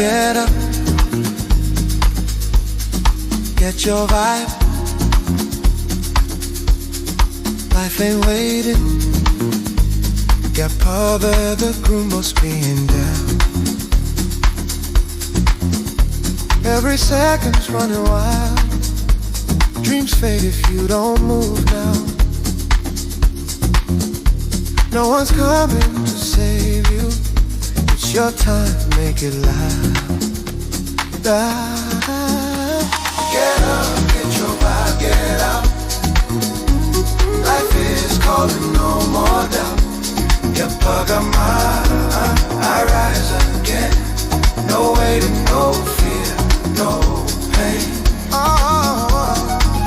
Get up, get your vibe. Life ain't waiting. Got Paul there, the groom must be in down. Every second's running wild. Dreams fade if you don't move now. No one's coming to save you. It's your time, make it loud. Get up, get your vibe, get out. Life is calling, no more doubt. You bug on I rise again. No waiting, no fear, no pain.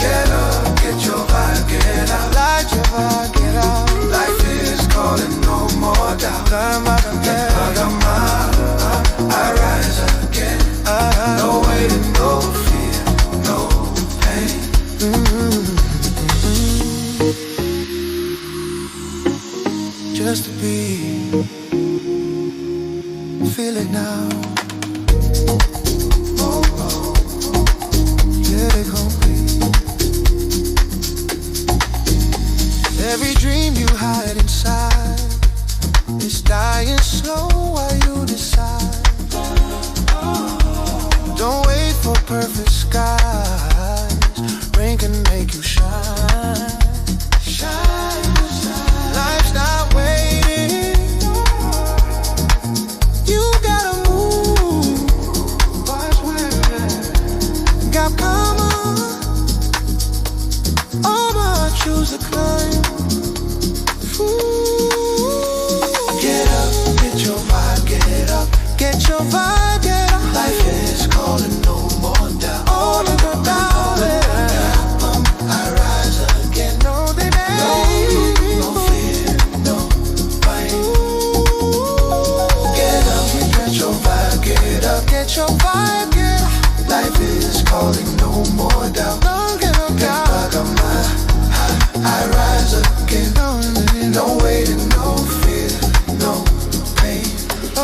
Get up, get your vibe, get out. Light your vibe, get out. Life is calling, no more doubt. You bug on I rise again. No waiting, no fear, no pain. Just to be, feel it now. Oh, oh, yeah, it gon' be. Every dream you hide inside is dying slow while you decide. Don't wait for perfect skies. Rain can make you shine. Shine. Life's not waiting. You gotta move. Watch where got karma. Oh, but choose to climb. Get up, get your vibe, get up. Get your vibe, get up. Life is calling, no more doubt. All of the doubt. I rise again. No, they no fear, no pain. Get up, get your vibe, get up. Get your vibe, get up. Life is calling, no more doubt. Don't get no doubt. I rise again. No waiting, no fear, no pain. Oh,